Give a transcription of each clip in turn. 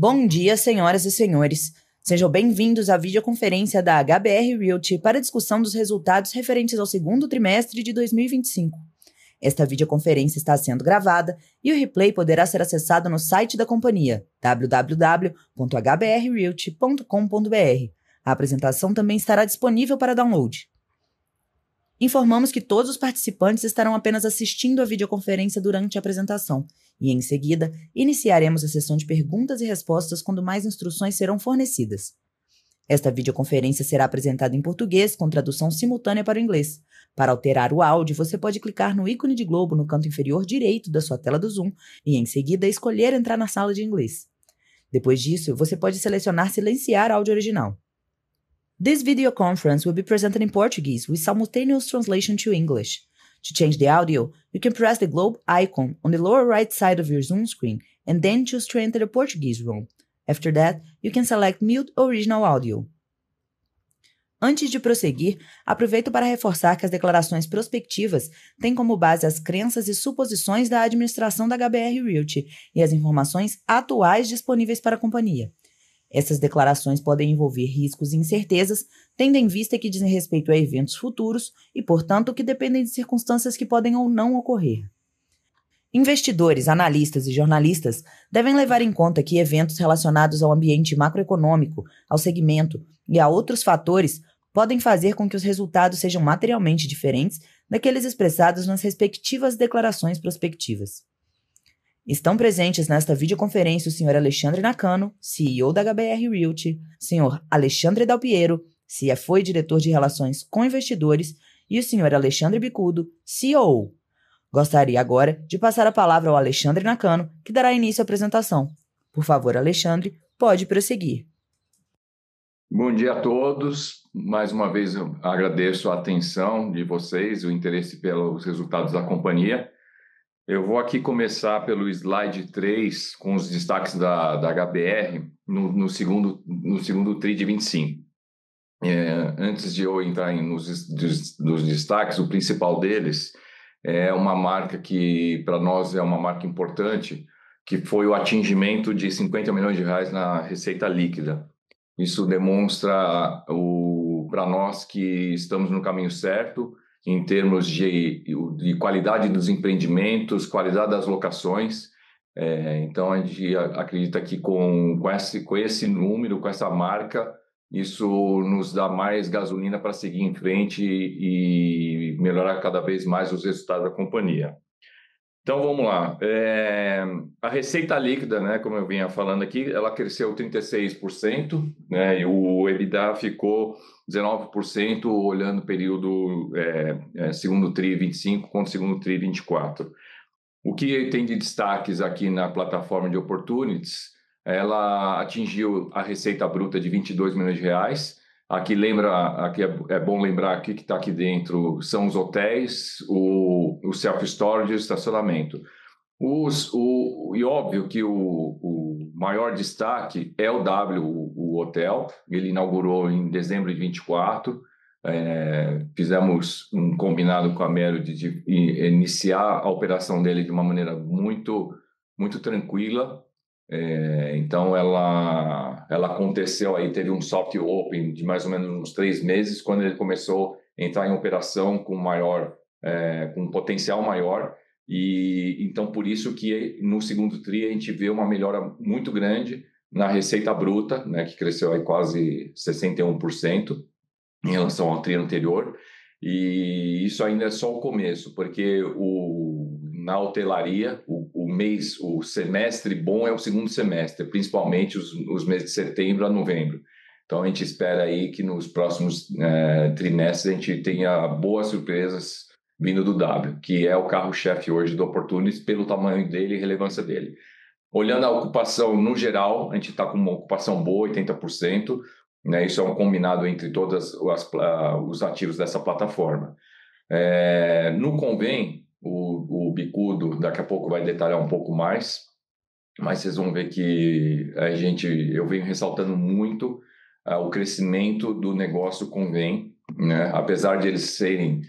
Bom dia, senhoras e senhores. Sejam bem-vindos à videoconferência da HBR Realty para a discussão dos resultados referentes ao segundo trimestre de 2025. Esta videoconferência está sendo gravada e o replay poderá ser acessado no site da companhia, www.hbrrealty.com.br. A apresentação também estará disponível para download. Informamos que todos os participantes estarão apenas assistindo a videoconferência durante a apresentação e, em seguida, iniciaremos a sessão de perguntas e respostas quando mais instruções serão fornecidas. Esta videoconferência será apresentada em português com tradução simultânea para o inglês. Para alterar o áudio, você pode clicar no ícone de globo no canto inferior direito da sua tela do Zoom e, em seguida, escolher entrar na sala de inglês. Depois disso, você pode selecionar silenciar áudio original. This video conference will be presented in Portuguese with simultaneous translation to English. To change the audio, you can press the globe icon on the lower right side of your Zoom screen and then choose to enter the Portuguese room. After that, you can select Mute Original Audio. Antes de prosseguir, aproveito para reforçar que as declarações prospectivas têm como base as crenças e suposições da administração da HBR Realty e as informações atuais disponíveis para a companhia. Essas declarações podem envolver riscos e incertezas, tendo em vista que dizem respeito a eventos futuros e, portanto, que dependem de circunstâncias que podem ou não ocorrer. Investidores, analistas e jornalistas devem levar em conta que eventos relacionados ao ambiente macroeconômico, ao segmento e a outros fatores podem fazer com que os resultados sejam materialmente diferentes daqueles expressados nas respectivas declarações prospectivas. Estão presentes nesta videoconferência o Sr. Alexandre Nakano, CEO da HBR Realty, Sr. Alexandre Dalpiero, CFO e Diretor de Relações com Investidores, e o Sr. Alexandre Bicudo, COO. Gostaria agora de passar a palavra ao Alexandre Nakano, que dará início à apresentação. Por favor, Alexandre, pode prosseguir. Bom dia a todos. Mais uma vez eu agradeço a atenção de vocês, o interesse pelos resultados da companhia. Eu vou aqui começar pelo slide 3, com os destaques da HBR no segundo TRI de 25. Antes de eu entrar nos destaques, o principal deles é uma marca que, para nós, é uma marca importante, que foi o atingimento de R$50 milhões na receita líquida. Isso demonstra para nós que estamos no caminho certo, em termos de qualidade dos empreendimentos, qualidade das locações. Então, a gente acredita que com esse número, com essa marca, isso nos dá mais gasolina para seguir em frente e melhorar cada vez mais os resultados da companhia. Então, vamos lá. A receita líquida, né, como eu vinha falando aqui, ela cresceu 36%, né, e o EBITDA ficou 19%, olhando o período segundo TRI 25 contra segundo TRI 24. O que tem de destaques aqui na plataforma de Opportunities, ela atingiu a receita bruta de R$22 milhões. Aqui é bom lembrar que está aqui dentro são os hotéis, o self-storage e o estacionamento. E óbvio que o maior destaque é o o hotel. Ele inaugurou em dezembro de 24. Fizemos um combinado com a Marriott de iniciar a operação dele de uma maneira muito, muito tranquila. Então ela aconteceu aí, teve um soft open de mais ou menos uns 3 meses, quando ele começou a entrar em operação com um potencial maior, e então por isso que no segundo TRI a gente vê uma melhora muito grande na receita bruta, né, que cresceu aí quase 61% em relação ao TRI anterior, e isso ainda é só o começo, porque na hotelaria, o semestre bom é o segundo semestre, principalmente os meses de setembro a novembro. Então, a gente espera aí que nos próximos trimestres a gente tenha boas surpresas vindo do W, que é o carro-chefe hoje do Opportunities, pelo tamanho dele e relevância dele. Olhando a ocupação no geral, a gente está com uma ocupação boa, 80%, né? Isso é um combinado entre todos os ativos dessa plataforma. No Convém, o Bicudo daqui a pouco vai detalhar um pouco mais, mas vocês vão ver que eu venho ressaltando muito o crescimento do negócio Convém, né? Apesar de eles serem,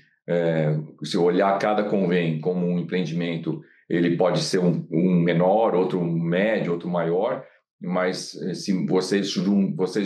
se olhar cada Convém como um empreendimento, ele pode ser um menor, outro médio, outro maior, mas se vocês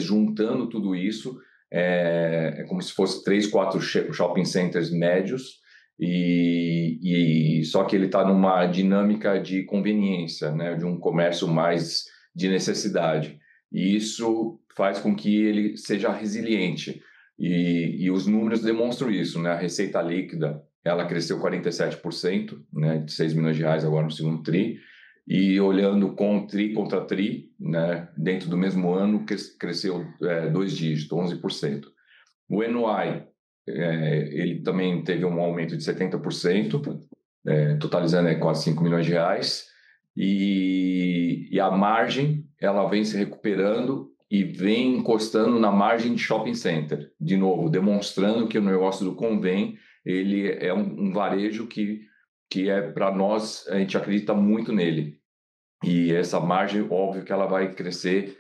juntando tudo isso, é como se fosse 3, 4 shopping centers médios, e só que ele está numa dinâmica de conveniência, né, de um comércio mais de necessidade. E isso faz com que ele seja resiliente. E os números demonstram isso, né? A receita líquida, ela cresceu 47%, né, de 6 milhões de reais agora no segundo TRI, e olhando com TRI contra TRI, né, dentro do mesmo ano, cresceu 2 dígitos, 11%. O NOI, ele também teve um aumento de 70%, totalizando quase 5 milhões de reais, e a margem, ela vem se recuperando e vem encostando na margem de shopping center, de novo, demonstrando que o negócio do Convém, ele é um varejo que é, para nós, a gente acredita muito nele. E essa margem, óbvio que ela vai crescer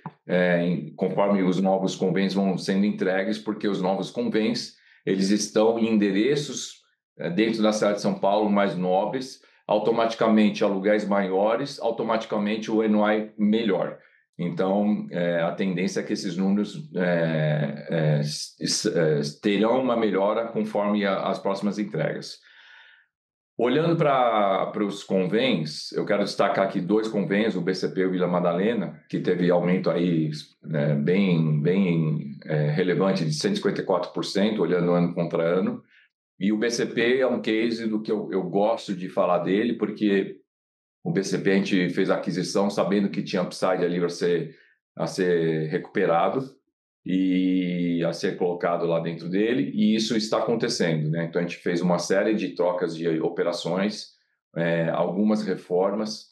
conforme os novos convênios vão sendo entregues, porque os novos convênios, eles estão em endereços dentro da cidade de São Paulo mais nobres, automaticamente aluguéis maiores, automaticamente o NOI melhor. Então, a tendência é que esses números terão uma melhora conforme as próximas entregas. Olhando para os convênios, eu quero destacar aqui 2 convênios, o BCP e o Vila Madalena, que teve aumento aí bem relevante de 154%, olhando ano contra ano. E o BCP é um case do que eu gosto de falar dele, porque o BCP a gente fez a aquisição sabendo que tinha upside ali a ser recuperado e a ser colocado lá dentro dele, e isso está acontecendo, né? Então a gente fez uma série de trocas de operações, algumas reformas,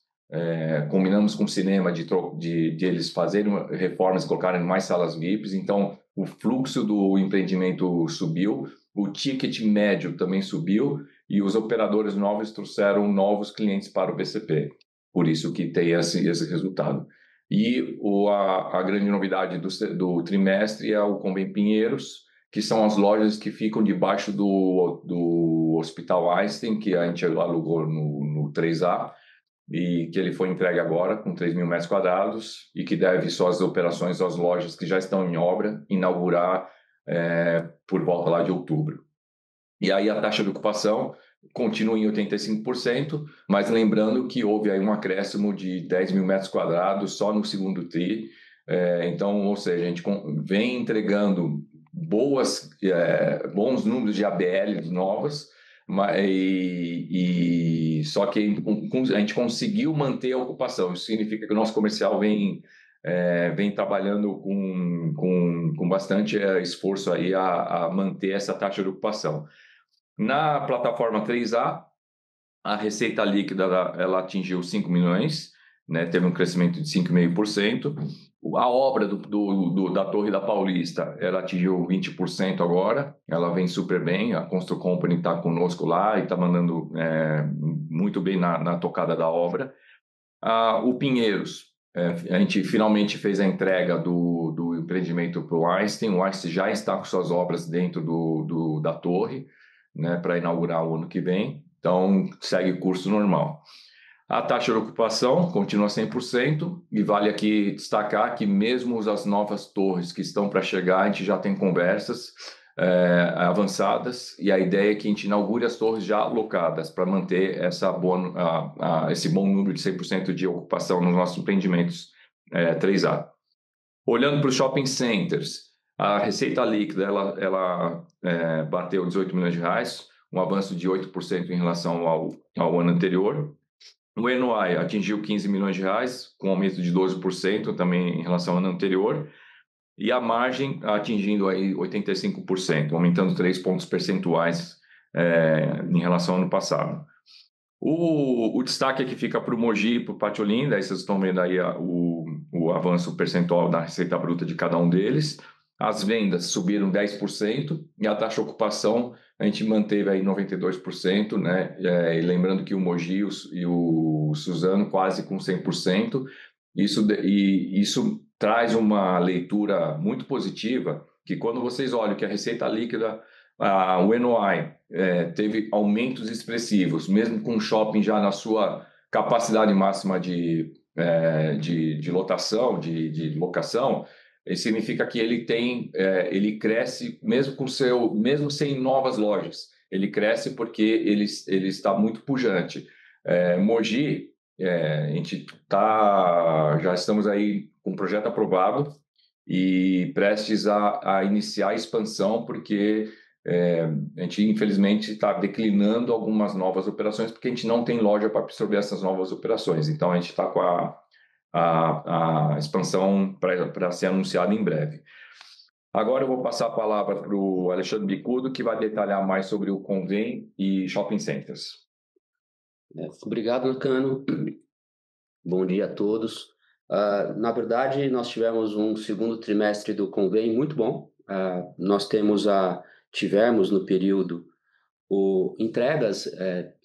combinamos com o cinema de eles fazerem reformas e colocarem mais salas VIPs, então o fluxo do empreendimento subiu, o ticket médio também subiu, e os operadores novos trouxeram novos clientes para o BCP, por isso que tem esse resultado. E a grande novidade do trimestre é o Convém Pinheiros, que são as lojas que ficam debaixo do Hospital Einstein, que a gente alugou no 3A, e que ele foi entregue agora com 3 mil metros quadrados, e que deve suas operações às lojas que já estão em obra inaugurar por volta lá de outubro. E aí a taxa de ocupação continua em 85%, mas lembrando que houve aí um acréscimo de 10 mil metros quadrados só no segundo TRI. Então, ou seja, a gente vem entregando bons números de ABL novas, só que a gente conseguiu manter a ocupação. Isso significa que o nosso comercial vem trabalhando com bastante esforço aí a manter essa taxa de ocupação. Na plataforma 3A, a receita líquida ela atingiu 5 milhões, né? Teve um crescimento de 5,5%. A obra da Torre da Paulista, ela atingiu 20% agora, ela vem super bem, a Constru Company está conosco lá e está mandando muito bem na tocada da obra. O Pinheiros, a gente finalmente fez a entrega do empreendimento para o Einstein. O Einstein já está com suas obras dentro da torre, né, para inaugurar o ano que vem, então segue curso normal. A taxa de ocupação continua 100%, e vale aqui destacar que mesmo as novas torres que estão para chegar, a gente já tem conversas avançadas, e a ideia é que a gente inaugure as torres já alocadas para manter esse bom número de 100% de ocupação nos nossos empreendimentos 3A. Olhando para os shopping centers, a receita líquida ela bateu 18 milhões de reais, um avanço de 8% em relação ao ano anterior. O NOI atingiu 15 milhões de reais, com um aumento de 12% também em relação ao ano anterior. E a margem atingindo aí 85%, aumentando 3 pontos percentuais em relação ao ano passado. O destaque aqui fica para o Mogi e para o Pátio Olinda, aí vocês estão vendo aí o avanço percentual da receita bruta de cada um deles. As vendas subiram 10% e a taxa de ocupação a gente manteve aí 92%, né? E lembrando que o Mogi e o Suzano quase com 100%. Isso traz uma leitura muito positiva, que quando vocês olham que a receita líquida, o NOI, teve aumentos expressivos, mesmo com o shopping já na sua capacidade máxima de de lotação, de locação, significa que ele cresce mesmo sem novas lojas. Ele cresce porque ele está muito pujante. Mogi, já estamos aí com o projeto aprovado e prestes a iniciar a expansão, porque a gente, infelizmente, está declinando algumas novas operações, porque a gente não tem loja para absorver essas novas operações. Então, a gente está com a expansão para ser anunciada em breve. Agora eu vou passar a palavra para o Alexandre Bicudo, que vai detalhar mais sobre o Convém e Shopping Centers. Obrigado, Nakano. Bom dia a todos. Na verdade, nós tivemos um segundo trimestre do Convém muito bom. Nós tivemos no período entregas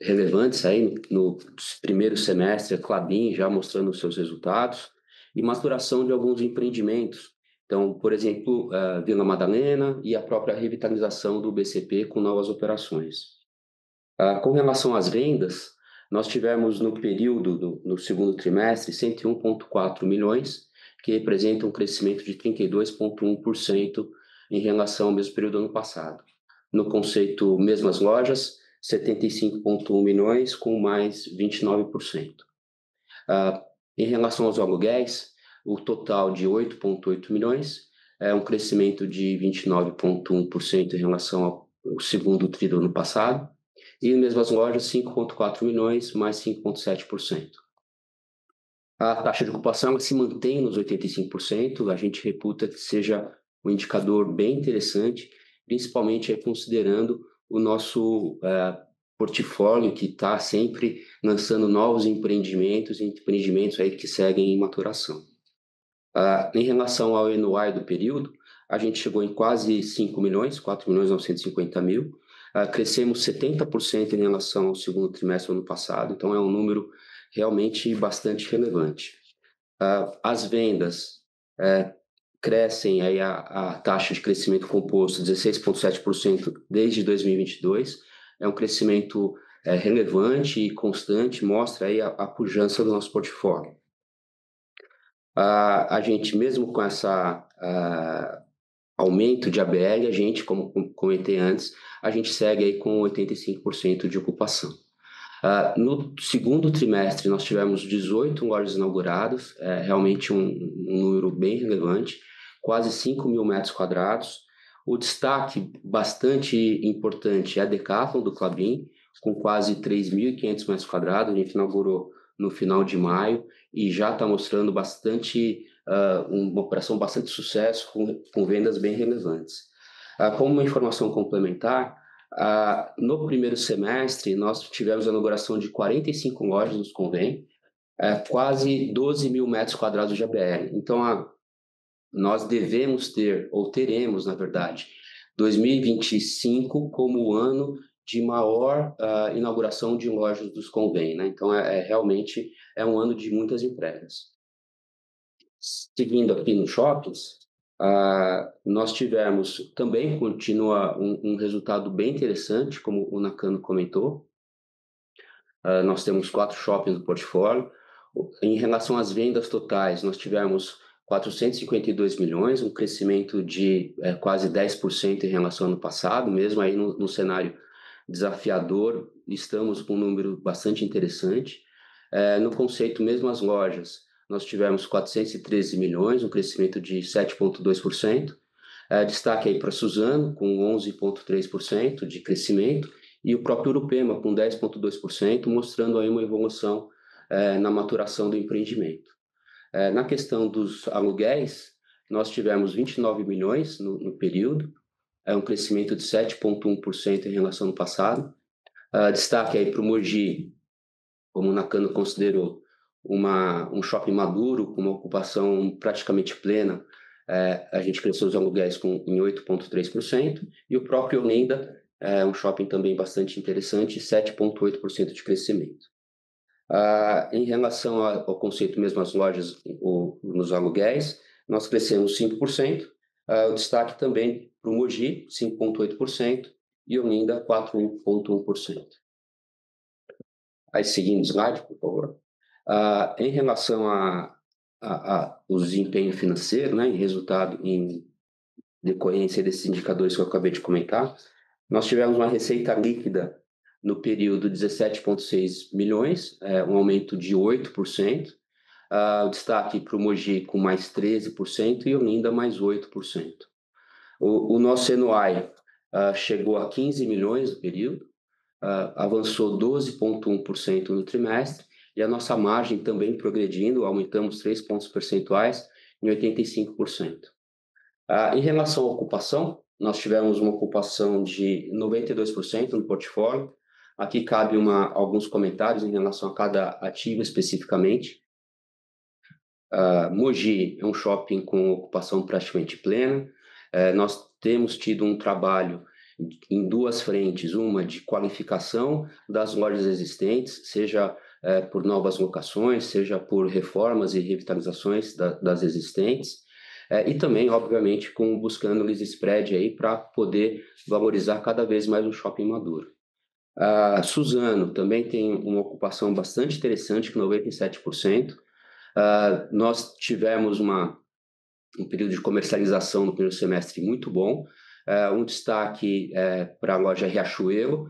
relevantes aí no primeiro semestre, a Klabin já mostrando os seus resultados e maturação de alguns empreendimentos. Então, por exemplo, Vila Madalena e a própria revitalização do BCP com novas operações. Com relação às vendas, nós tivemos no período, no segundo trimestre, 101,4 milhões, que representa um crescimento de 32,1% em relação ao mesmo período do ano passado. No conceito mesmas lojas, 75,1 milhões, com mais 29%. Em relação aos aluguéis, o total de 8,8 milhões, é um crescimento de 29,1% em relação ao segundo tri do ano passado, e mesmas lojas, 5,4 milhões, mais 5,7%. A taxa de ocupação se mantém nos 85%, a gente reputa que seja um indicador bem interessante, principalmente considerando o nosso portfólio, que está sempre lançando novos empreendimentos aí que seguem em maturação. Em relação ao NOI do período, a gente chegou em quase 5 milhões, 4 milhões 950 mil, crescemos 70% em relação ao segundo trimestre do ano passado, então é um número realmente bastante relevante. As vendas crescem aí a taxa de crescimento composto 16,7% desde 2022, é um crescimento relevante e constante, mostra aí a pujança do nosso portfólio. A gente, mesmo com essa aumento de ABL, a gente, como comentei antes, a gente segue aí com 85% de ocupação. No segundo trimestre, nós tivemos 18 lojas inauguradas, realmente um número bem relevante, quase 5 mil metros quadrados. O destaque bastante importante é a Decathlon do Klabin, com quase 3.500 metros quadrados, a gente inaugurou no final de maio e já está mostrando uma operação bastante sucesso, com vendas bem relevantes. Como uma informação complementar, no primeiro semestre, nós tivemos a inauguração de 45 lojas nos Convém, quase 12 mil metros quadrados de ABL. Então, nós devemos ter, ou teremos, na verdade, 2025 como o ano de maior inauguração de lojas dos Convém, né? Então, realmente é um ano de muitas entregas. Seguindo aqui nos shoppings, nós tivemos também, continua um resultado bem interessante, como o Nakano comentou. Nós temos 4 shoppings no portfólio. Em relação às vendas totais, nós tivemos 452 milhões, um crescimento de quase 10% em relação ao ano passado, mesmo aí no cenário desafiador, estamos com um número bastante interessante. No conceito mesmo as lojas, nós tivemos 413 milhões, um crescimento de 7,2%. Destaque aí para Suzano, com 11,3% de crescimento, e o próprio Urupema, com 10,2%, mostrando aí uma evolução na maturação do empreendimento. Na questão dos aluguéis, nós tivemos 29 milhões no período, um crescimento de 7,1% em relação ao ano passado. Destaque aí para o Mogi, como o Nakano considerou, um shopping maduro, com uma ocupação praticamente plena, a gente cresceu os aluguéis em 8,3%, e o próprio Olinda, um shopping também bastante interessante, 7,8% de crescimento. Em relação ao conceito mesmo as lojas nos aluguéis, nós crescemos 5%, o destaque também para o Mogi, 5,8%, e Olinda, 4,1%. Aí, seguindo o slide, por favor. Em relação ao desempenho financeiro, né, em resultado, em decorrência desses indicadores que eu acabei de comentar, nós tivemos uma receita líquida no período de 17,6 milhões, um aumento de 8%. O destaque para o Mogi com mais 13% e Olinda mais 8%. O nosso NOI chegou a 15 milhões no período, avançou 12,1% no trimestre, e a nossa margem também progredindo, aumentamos 3 pontos percentuais em 85%. Em relação à ocupação, nós tivemos uma ocupação de 92% no portfólio. Aqui cabe alguns comentários em relação a cada ativo especificamente. Mogi é um shopping com ocupação praticamente plena. Nós temos tido um trabalho em duas frentes, uma de qualificação das lojas existentes, seja por novas locações, seja por reformas e revitalizações das existentes, e também, obviamente, buscando lease spread aí para poder valorizar cada vez mais o shopping maduro. Suzano também tem uma ocupação bastante interessante, com 97%. Nós tivemos um período de comercialização no primeiro semestre muito bom. Um destaque para a loja Riachuelo,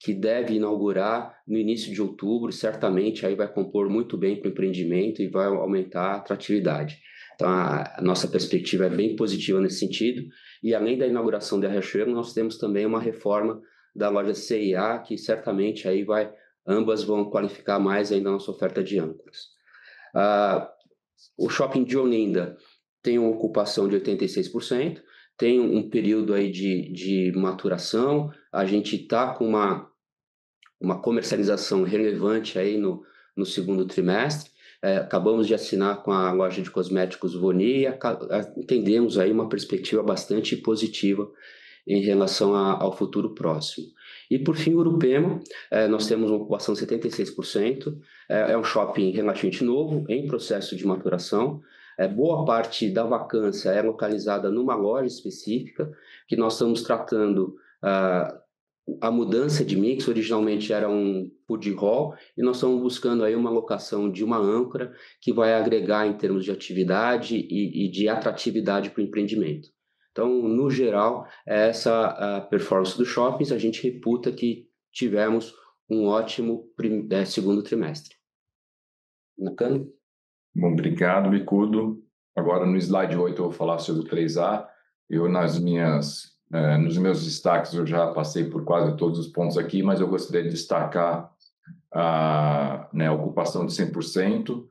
que deve inaugurar no início de outubro, certamente aí vai compor muito bem para o empreendimento e vai aumentar a atratividade. Então, a nossa perspectiva é bem positiva nesse sentido. E além da inauguração da Riachuelo, nós temos também uma reforma da loja CIA, que certamente aí ambas vão qualificar mais ainda a nossa oferta de âncoras. O shopping de Olinda tem uma ocupação de 86%, tem um período aí de maturação, a gente está com uma comercialização relevante aí no segundo trimestre. Acabamos de assinar com a loja de cosméticos Voni e entendemos aí uma perspectiva bastante positiva em relação ao futuro próximo. E por fim, Urupema, nós temos uma ocupação de 76%, é um shopping relativamente novo, em processo de maturação. Boa parte da vacância é localizada numa loja específica, que nós estamos tratando a mudança de mix. Originalmente era um food hall, e nós estamos buscando aí uma locação de uma âncora que vai agregar em termos de atividade e de atratividade para o empreendimento. Então, no geral, essa a performance dos shoppings. A gente reputa que tivemos um ótimo segundo trimestre. Nakano? Bom, obrigado, Bicudo. Agora, no slide 8, eu vou falar sobre o 3A. Nos meus destaques, eu já passei por quase todos os pontos aqui, mas eu gostaria de destacar a ocupação de 100%,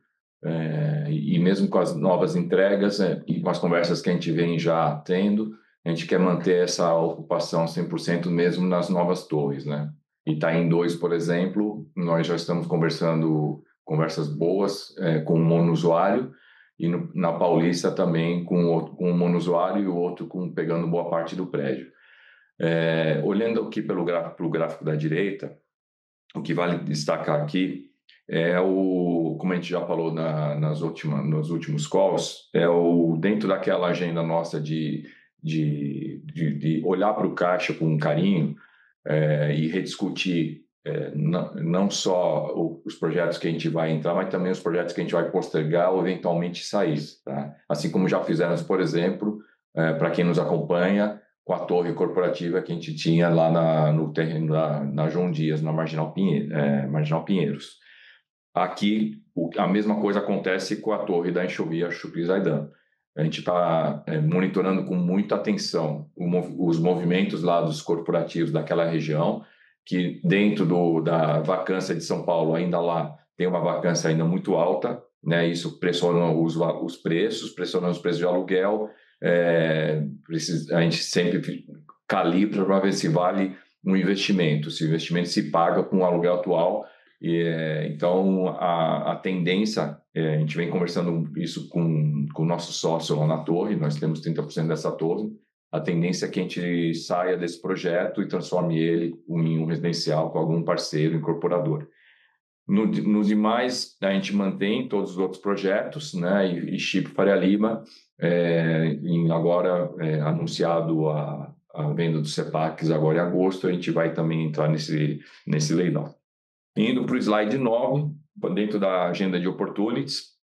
e mesmo com as novas entregas e com as conversas que a gente vem já tendo, a gente quer manter essa ocupação 100% mesmo nas novas torres, né? Itaim 2, por exemplo, nós já estamos conversas boas com um monousuário, e na Paulista também com um monousuário e o outro pegando boa parte do prédio. Olhando aqui pelo gráfico da direita, o que vale destacar aqui como a gente já falou nos últimos calls, dentro daquela agenda nossa de olhar para o caixa com carinho e rediscutir não só os projetos que a gente vai entrar, mas também os projetos que a gente vai postergar ou eventualmente sair. Tá? Assim como já fizemos, por exemplo, para quem nos acompanha, com a torre corporativa que a gente tinha lá no terreno na João Dias, na Marginal Pinheiros. Aqui, a mesma coisa acontece com a torre da Enxovia Chucri Zaidan. A gente está monitorando com muita atenção os movimentos lá dos corporativos daquela região, que dentro da vacância de São Paulo, ainda lá tem uma vacância ainda muito alta, né? Isso pressiona os preços, pressionando os preços de aluguel. A gente sempre calibra para ver se vale um investimento, se o investimento se paga com o aluguel atual. Então, a tendência, a gente vem conversando isso com o nosso sócio lá na torre, nós temos 30% dessa torre. A tendência é que a gente saia desse projeto e transforme ele em um residencial com algum parceiro incorporador. Nos demais, a gente mantém todos os outros projetos, né? E Chip Faria Lima, agora anunciado a venda dos CEPACs agora em agosto, a gente vai também entrar nesse leilão. Indo para o slide 9, dentro da agenda de opportunities,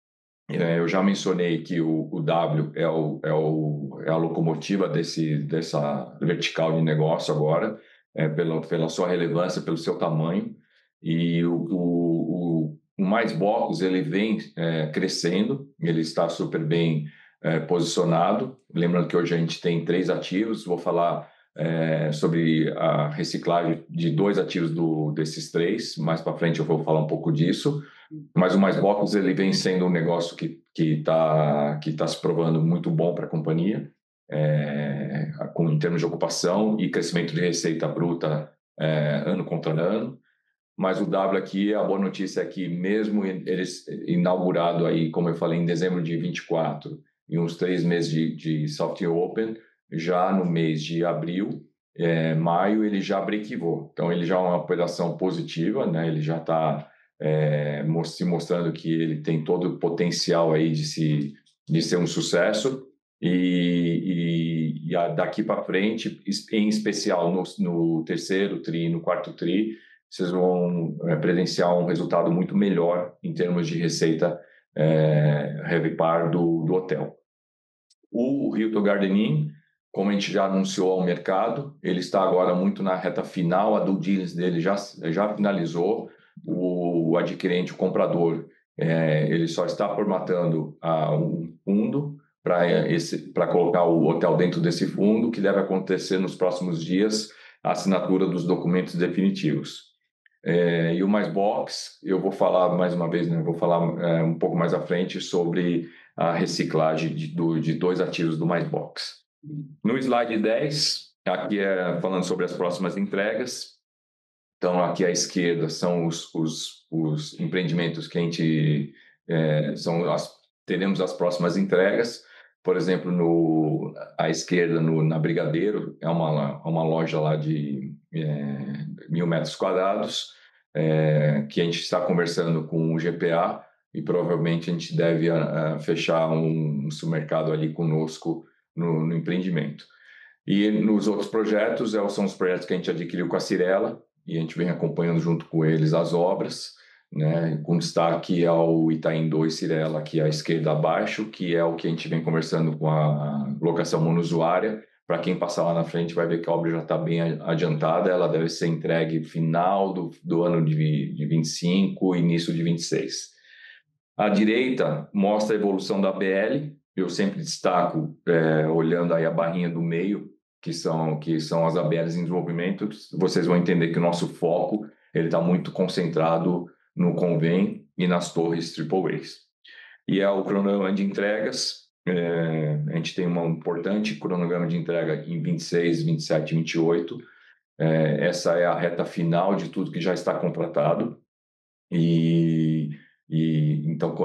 eu já mencionei que o W é a locomotiva dessa vertical de negócio agora, pela sua relevância, pelo seu tamanho. E o Mais Blocos, ele vem crescendo, ele está super bem posicionado. Lembrando que hoje a gente tem 3 ativos, vou falar sobre a reciclagem de 2 ativos desses 3. Mais para frente eu vou falar um pouco disso. Mas o Mais Blocos, ele vem sendo um negócio que tá se provando muito bom para a companhia, em termos de ocupação e crescimento de receita bruta ano contra ano. Mas o W aqui, a boa notícia é que mesmo eles inaugurado aí, como eu falei, em dezembro de 24, e uns 3 meses de soft open, já no mês de abril, maio, ele já breakivou. Então, ele já é uma operação positiva, né? Ele já está se mostrando que ele tem todo o potencial aí de ser um sucesso. E daqui para frente, em especial no terceiro TRI e no quarto TRI, vocês vão presenciar um resultado muito melhor em termos de receita RevPAR do hotel. O Hilton Garden Inn, como a gente já anunciou ao mercado, ele está agora muito na reta final, a due diligence dele já finalizou, o adquirente, o comprador, ele só está formatando um fundo para colocar o hotel dentro desse fundo, que deve acontecer nos próximos dias, a assinatura dos documentos definitivos. E o Mais Box, eu vou falar mais uma vez, né, vou falar um pouco mais à frente sobre a reciclagem de 2 ativos do Mais Box. No slide 10, aqui falando sobre as próximas entregas. Então, aqui à esquerda são os empreendimentos que a gente... teremos as próximas entregas. Por exemplo, à esquerda, na Brigadeiro, é uma loja lá de 1.000 metros quadrados, que a gente está conversando com o GPA e provavelmente a gente deve fechar um supermercado ali conosco no empreendimento. E nos outros projetos, são os projetos que a gente adquiriu com a Cirela, e a gente vem acompanhando junto com eles as obras, né, com destaque ao Itaim 2 Cirela, aqui à esquerda abaixo, que é o que a gente vem conversando com a locação monousuária. Para quem passar lá na frente vai ver que a obra já está bem adiantada, ela deve ser entregue final do ano de 25, início de 26. À direita mostra a evolução da BL, eu sempre destaco, olhando aí a barrinha do meio, que são as ABLs em desenvolvimento, vocês vão entender que o nosso foco está muito concentrado no Convém e nas torres AAAs. E o cronograma de entregas, a gente tem um importante cronograma de entrega em 26, 27 e 28. Essa é a reta final de tudo que já está contratado. Então,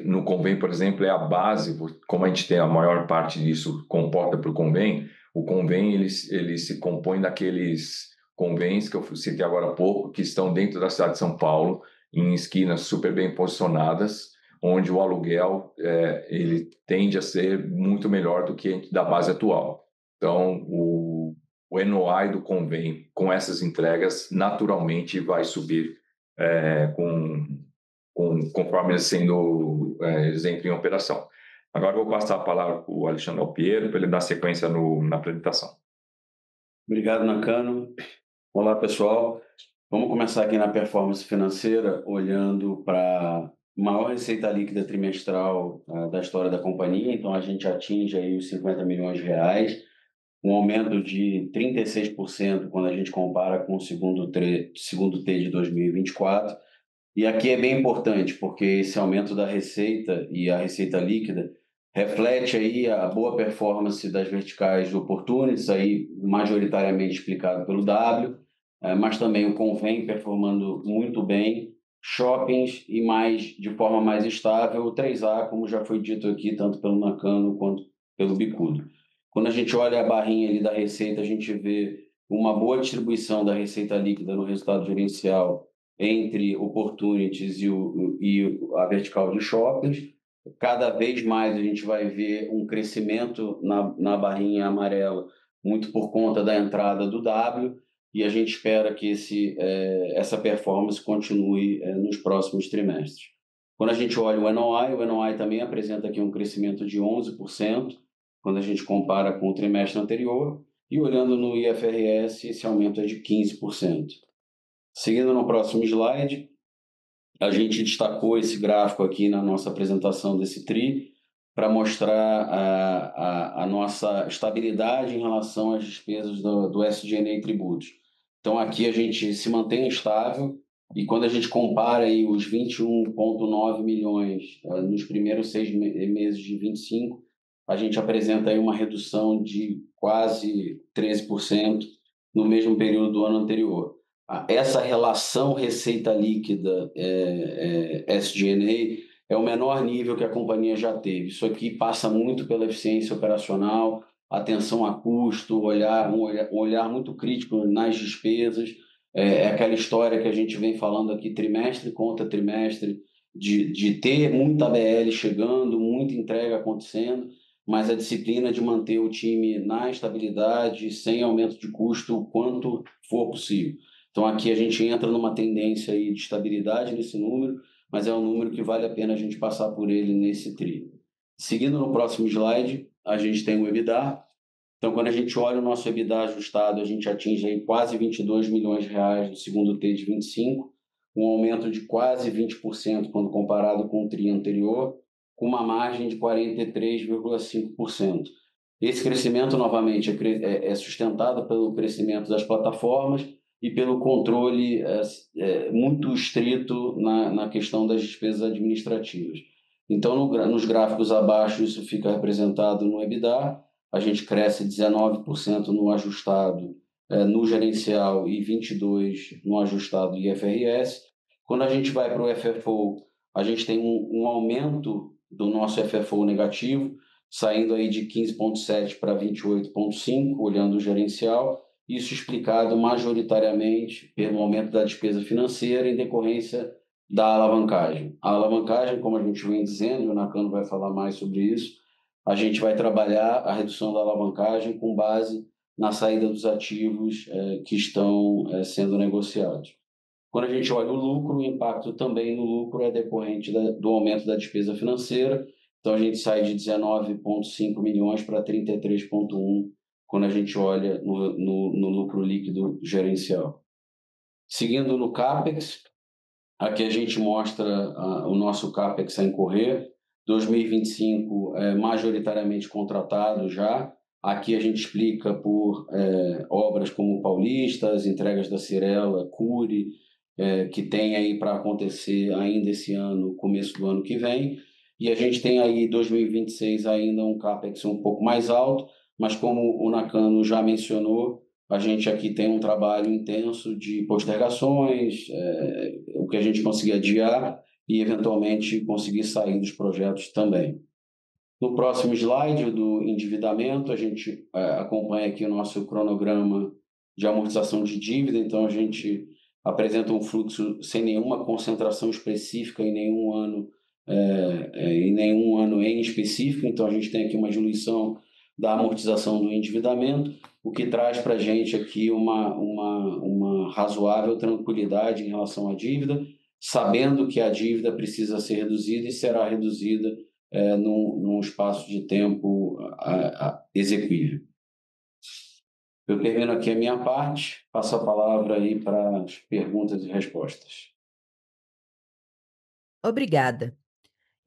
no Convém, por exemplo, é a base, como a gente tem a maior parte disso comporta para o Convém, o Convém ele se compõe daqueles convêns que eu citei agora há pouco, que estão dentro da cidade de São Paulo, em esquinas super bem posicionadas, onde o aluguel ele tende a ser muito melhor do que da base atual. Então, o NOI do Convém, com essas entregas, naturalmente vai subir conforme eles eles entram em operação. Agora eu vou passar a palavra para o Alexandre Alpiero, para ele dar sequência na apresentação. Obrigado, Nakano. Olá, pessoal. Vamos começar aqui na performance financeira, olhando para a maior receita líquida trimestral da história da companhia. Então, a gente atinge aí os 50 milhões de reais, um aumento de 36% quando a gente compara com o segundo T de 2024. E aqui é bem importante, porque esse aumento da receita e a receita líquida reflete aí a boa performance das verticais do Opportunities, aí majoritariamente explicado pelo W, mas também o Convém performando muito bem, shoppings e de forma mais estável, o 3A, como já foi dito aqui, tanto pelo Nakano quanto pelo Bicudo. Quando a gente olha a barrinha ali da receita, a gente vê uma boa distribuição da receita líquida no resultado gerencial entre Opportunities e a vertical de shoppings. Cada vez mais a gente vai ver um crescimento na barrinha amarela, muito por conta da entrada do W, e a gente espera que essa performance continue nos próximos trimestres. Quando a gente olha o NOI também apresenta aqui um crescimento de 11%, quando a gente compara com o trimestre anterior, e olhando no IFRS, esse aumento é de 15%. Seguindo no próximo slide, a gente destacou esse gráfico aqui na nossa apresentação desse TRI, para mostrar a nossa estabilidade em relação às despesas do SG&A e tributos. Então, aqui a gente se mantém estável, e quando a gente compara aí os 21,9 milhões nos primeiros 6 meses de 25, a gente apresenta aí uma redução de quase 13% no mesmo período do ano anterior. Essa relação receita líquida SG&A é o menor nível que a companhia já teve. Isso aqui passa muito pela eficiência operacional, atenção a custo, um olhar muito crítico nas despesas. É aquela história que a gente vem falando aqui trimestre contra trimestre, de ter muita ABL chegando, muita entrega acontecendo, mas a disciplina de manter o time na estabilidade, sem aumento de custo, o quanto for possível. Então, aqui a gente entra numa tendência aí de estabilidade nesse número, mas é um número que vale a pena a gente passar por ele nesse TRI. Seguindo no próximo slide, a gente tem o EBITDA. Então, quando a gente olha o nosso EBITDA ajustado, a gente atinge aí quase 22 milhões de reais no segundo TRI de 25, um aumento de quase 20% quando comparado com o TRI anterior, com uma margem de 43,5%. Esse crescimento, novamente, é sustentado pelo crescimento das plataformas e pelo controle muito estrito na questão das despesas administrativas. Então, nos gráficos abaixo, isso fica representado no EBITDA, a gente cresce 19% no ajustado no gerencial e 22% no ajustado IFRS. Quando a gente vai para o FFO, a gente tem um aumento do nosso FFO negativo, saindo aí de 15,7 para 28,5, olhando o gerencial, isso explicado majoritariamente pelo aumento da despesa financeira em decorrência da alavancagem. A alavancagem, como a gente vem dizendo, e o Nakano vai falar mais sobre isso, a gente vai trabalhar a redução da alavancagem com base na saída dos ativos que estão sendo negociados. Quando a gente olha o lucro, o impacto também no lucro é decorrente do aumento da despesa financeira. Então, a gente sai de 19,5 milhões para 33,1 quando a gente olha no lucro líquido gerencial. Seguindo no CAPEX, aqui a gente mostra o nosso CAPEX a incorrer. 2025 é majoritariamente contratado já. Aqui a gente explica por obras como Paulista, as entregas da Cirela, Cury, que tem aí para acontecer ainda esse ano, começo do ano que vem. E a gente tem aí 2026 ainda um CAPEX um pouco mais alto, mas como o Nakano já mencionou, a gente aqui tem um trabalho intenso de postergações, o que a gente conseguir adiar e eventualmente conseguir sair dos projetos também. No próximo slide do endividamento, a gente acompanha aqui o nosso cronograma de amortização de dívida, então a gente apresenta um fluxo sem nenhuma concentração específica em nenhum ano em específico, então a gente tem aqui uma diluição da amortização do endividamento, o que traz para a gente aqui uma razoável tranquilidade em relação à dívida, sabendo que a dívida precisa ser reduzida e será reduzida num espaço de tempo exequível. Eu termino aqui a minha parte, passo a palavra aí para as perguntas e respostas. Obrigada.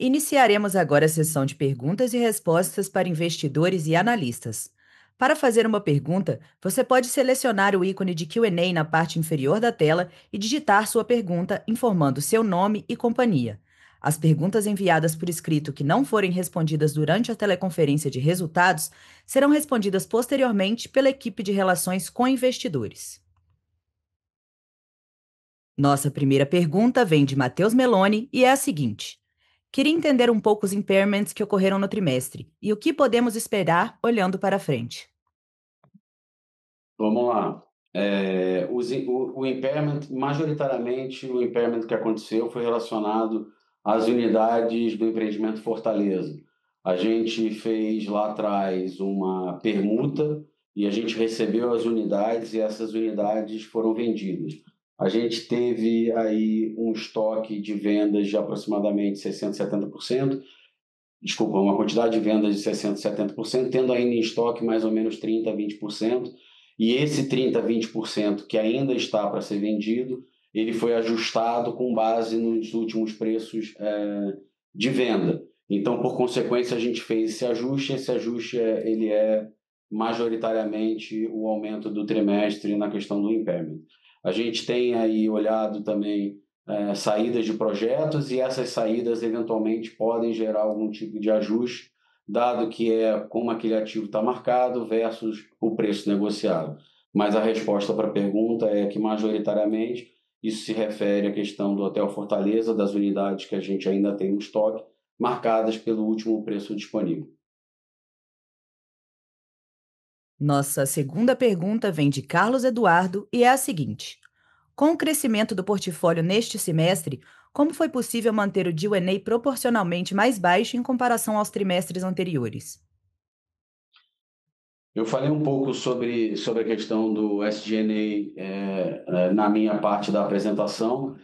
Iniciaremos agora a sessão de perguntas e respostas para investidores e analistas. Para fazer uma pergunta, você pode selecionar o ícone de Q&A na parte inferior da tela e digitar sua pergunta, informando seu nome e companhia. As perguntas enviadas por escrito que não forem respondidas durante a teleconferência de resultados serão respondidas posteriormente pela equipe de relações com investidores. Nossa primeira pergunta vem de Matheus Meloni e é a seguinte: queria entender um pouco os impairments que ocorreram no trimestre e o que podemos esperar olhando para frente. Vamos lá. O impairment, majoritariamente, o impairment que aconteceu foi relacionado às unidades do empreendimento Fortaleza. A gente fez lá atrás uma permuta e a gente recebeu as unidades e essas unidades foram vendidas. A gente teve aí um estoque de vendas de aproximadamente 60%, 70%, desculpa, uma quantidade de vendas de 60%, 70%, tendo ainda em estoque mais ou menos 30%, 20%, e esse 30%, 20% que ainda está para ser vendido, ele foi ajustado com base nos últimos preços de venda. Então, por consequência, a gente fez esse ajuste ele é majoritariamente o aumento do trimestre na questão do impairment. A gente tem aí olhado também saídas de projetos, e essas saídas eventualmente podem gerar algum tipo de ajuste, dado que é como aquele ativo está marcado versus o preço negociado. Mas a resposta para a pergunta é que, majoritariamente, isso se refere à questão do Hotel Fortaleza, das unidades que a gente ainda tem no estoque, marcadas pelo último preço disponível. Nossa segunda pergunta vem de Carlos Eduardo e é a seguinte: com o crescimento do portfólio neste semestre, como foi possível manter o G&A proporcionalmente mais baixo em comparação aos trimestres anteriores? Eu falei um pouco sobre a questão do SG&A na minha parte da apresentação.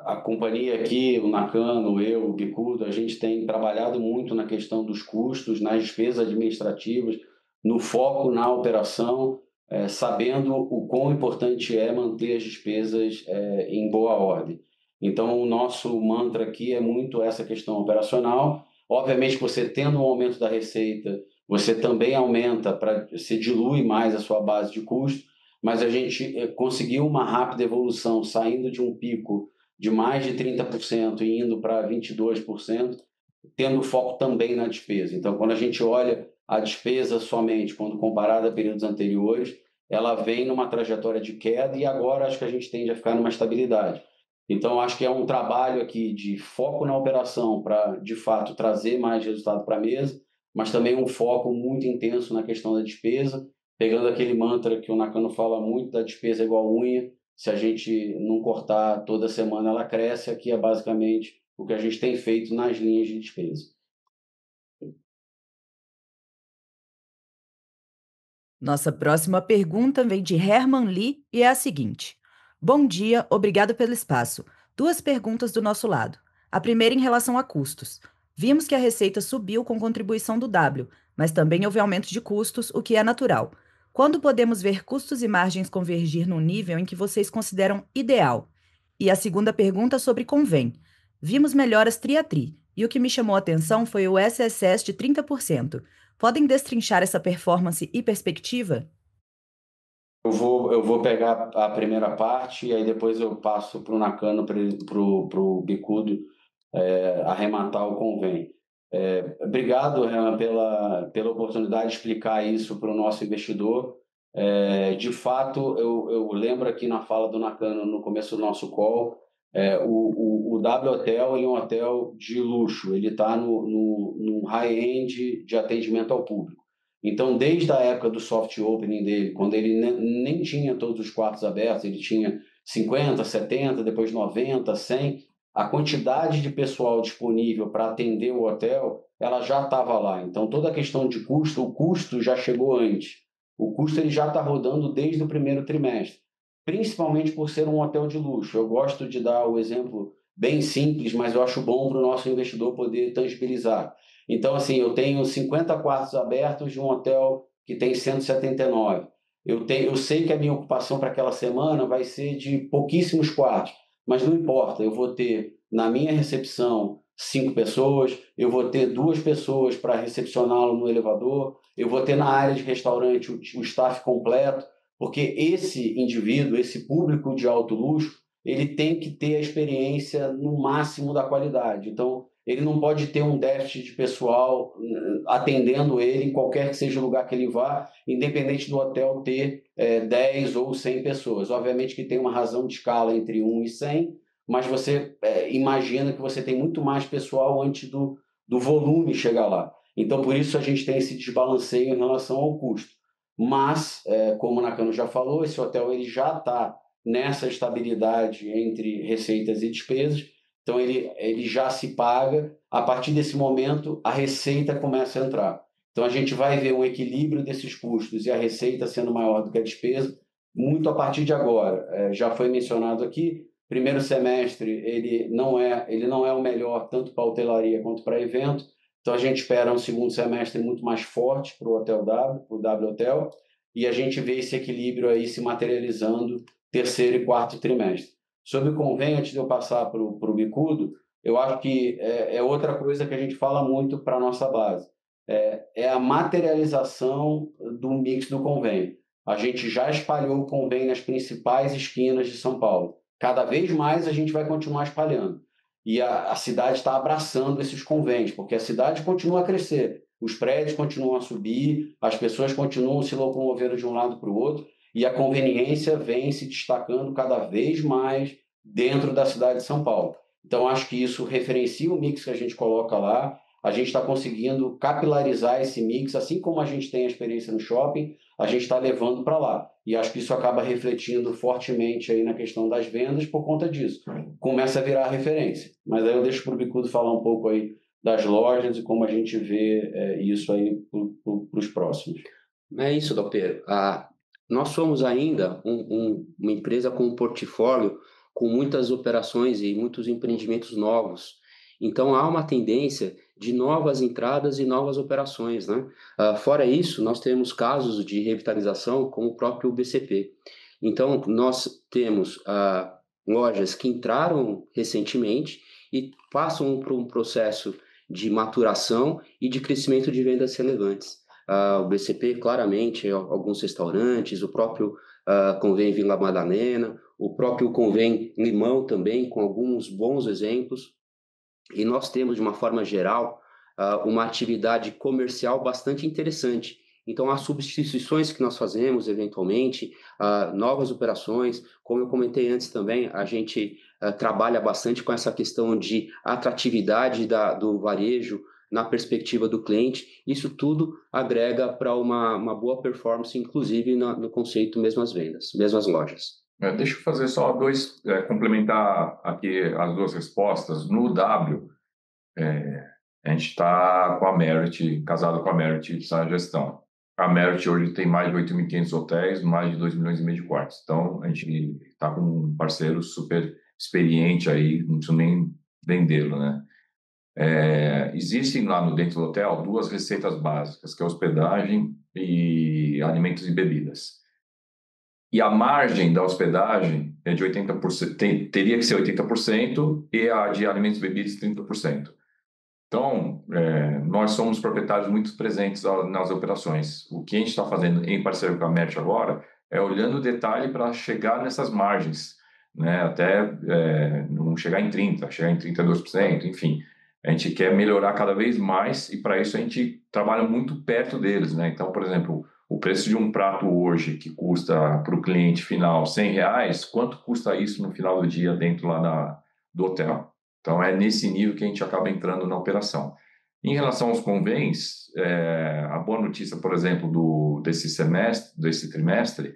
A companhia aqui, o Nakano, eu, o Bicudo, a gente tem trabalhado muito na questão dos custos, nas despesas administrativas, no foco na operação, sabendo o quão importante é manter as despesas em boa ordem. Então, o nosso mantra aqui é muito essa questão operacional. Obviamente, você tendo um aumento da receita, você também aumenta, você dilui mais a sua base de custo, mas a gente conseguiu uma rápida evolução, saindo de um pico de mais de 30% e indo para 22%, tendo foco também na despesa. Então, quando a gente olha a despesa somente, quando comparada a períodos anteriores, ela vem numa trajetória de queda, e agora acho que a gente tende a ficar numa estabilidade. Então, acho que é um trabalho aqui de foco na operação para, de fato, trazer mais resultado para a mesa, mas também um foco muito intenso na questão da despesa, pegando aquele mantra que o Nakano fala muito, da despesa igual unha. Se a gente não cortar toda semana, ela cresce. Aqui é basicamente o que a gente tem feito nas linhas de despesa. Nossa próxima pergunta vem de Herman Lee e é a seguinte: bom dia, obrigado pelo espaço. Duas perguntas do nosso lado. A primeira em relação a custos. Vimos que a receita subiu com contribuição do W, mas também houve aumento de custos, o que é natural. Quando podemos ver custos e margens convergir num nível em que vocês consideram ideal? E a segunda pergunta sobre Convém. Vimos melhoras tri a tri, e o que me chamou a atenção foi o SSS de 30%. Podem destrinchar essa performance e perspectiva? Eu vou pegar a primeira parte e aí depois eu passo para o Nakano, para o Bicudo arrematar o Convém. Obrigado, Renan, pela oportunidade de explicar isso para o nosso investidor. De fato, eu lembro aqui na fala do Nakano, no começo do nosso call, o W Hotel é um hotel de luxo, ele está no high-end de atendimento ao público. Então, desde a época do soft opening dele, quando ele nem tinha todos os quartos abertos, ele tinha 50, 70, depois 90, 100, a quantidade de pessoal disponível para atender o hotel, ela já estava lá. Então, toda a questão de custo, o custo já chegou antes. O custo ele já está rodando desde o primeiro trimestre, principalmente por ser um hotel de luxo. Eu gosto de dar o exemplo bem simples, mas eu acho bom para o nosso investidor poder tangibilizar. Então, assim, eu tenho 50 quartos abertos de um hotel que tem 179. Eu sei que a minha ocupação para aquela semana vai ser de pouquíssimos quartos, mas não importa, eu vou ter na minha recepção 5 pessoas, eu vou ter 2 pessoas para recepcioná-lo no elevador, eu vou ter na área de restaurante o staff completo, porque esse indivíduo, esse público de alto luxo, ele tem que ter a experiência no máximo da qualidade. Então, ele não pode ter um déficit de pessoal atendendo ele em qualquer que seja o lugar que ele vá, independente do hotel ter 10 ou 100 pessoas. Obviamente que tem uma razão de escala entre 1 e 100, mas você imagina que você tem muito mais pessoal antes do volume chegar lá. Então, por isso a gente tem esse desbalanceio em relação ao custo. Mas, como o Nakano já falou, esse hotel ele já está nessa estabilidade entre receitas e despesas, então ele já se paga. A partir desse momento, a receita começa a entrar. Então, a gente vai ver um equilíbrio desses custos e a receita sendo maior do que a despesa muito a partir de agora. Já foi mencionado aqui, primeiro semestre ele não é o melhor tanto para a hotelaria quanto para evento, então a gente espera um segundo semestre muito mais forte para o Hotel W, para o W Hotel, e a gente vê esse equilíbrio aí se materializando terceiro e quarto trimestre. Sobre o convênio, antes de eu passar para o Bicudo, eu acho que é outra coisa que a gente fala muito para a nossa base. É a materialização do mix do convênio. A gente já espalhou o convênio nas principais esquinas de São Paulo. Cada vez mais a gente vai continuar espalhando. E a cidade está abraçando esses convênios, porque a cidade continua a crescer, os prédios continuam a subir, as pessoas continuam se locomovendo de um lado para o outro, e a conveniência vem se destacando cada vez mais dentro da cidade de São Paulo. Então, acho que isso referencia o mix que a gente coloca lá. A gente está conseguindo capilarizar esse mix, assim como a gente tem a experiência no shopping, a gente está levando para lá. E acho que isso acaba refletindo fortemente aí na questão das vendas por conta disso. Começa a virar referência. Mas aí eu deixo para o Bicudo falar um pouco aí das lojas e como a gente vê isso aí para os próximos. É isso, Dalpeiro. Nós somos ainda uma empresa com um portfólio com muitas operações e muitos empreendimentos novos. Então, há uma tendência de novas entradas e novas operações, né? Fora isso, nós temos casos de revitalização, como o próprio BCP. Então, nós temos lojas que entraram recentemente e passam por um processo de maturação e de crescimento de vendas relevantes. O BCP, claramente, alguns restaurantes, o próprio Convém Vila Madalena, o próprio Convém Limão também, com alguns bons exemplos. E nós temos, de uma forma geral, uma atividade comercial bastante interessante. Então, as substituições que nós fazemos, eventualmente, novas operações, como eu comentei antes também, a gente trabalha bastante com essa questão de atratividade do varejo na perspectiva do cliente. Isso tudo agrega para uma boa performance, inclusive no conceito mesmas vendas, mesmas lojas. Deixa eu fazer só complementar aqui as duas respostas. No W, a gente está com a Merit, casado com a Merit na gestão. A Merit hoje tem mais de 8.500 hotéis, mais de 2,5 milhões de quartos. Então, a gente está com um parceiro super experiente aí, não preciso nem vendê-lo, né? Existem lá dentro do hotel duas receitas básicas, que é hospedagem e alimentos e bebidas. E a margem da hospedagem é de 80%, teria que ser 80%, e a de alimentos e bebidas 30%. Então, nós somos proprietários muito presentes nas operações. O que a gente está fazendo em parceria com a Merit agora é olhando o detalhe para chegar nessas margens, né? Até não chegar em 30%, chegar em 32%, enfim. A gente quer melhorar cada vez mais e, para isso, a gente trabalha muito perto deles, né? Então, por exemplo, o preço de um prato hoje que custa para o cliente final R$100, quanto custa isso no final do dia dentro lá do hotel? Então, é nesse nível que a gente acaba entrando na operação. Em relação aos convênios, a boa notícia, por exemplo, desse trimestre,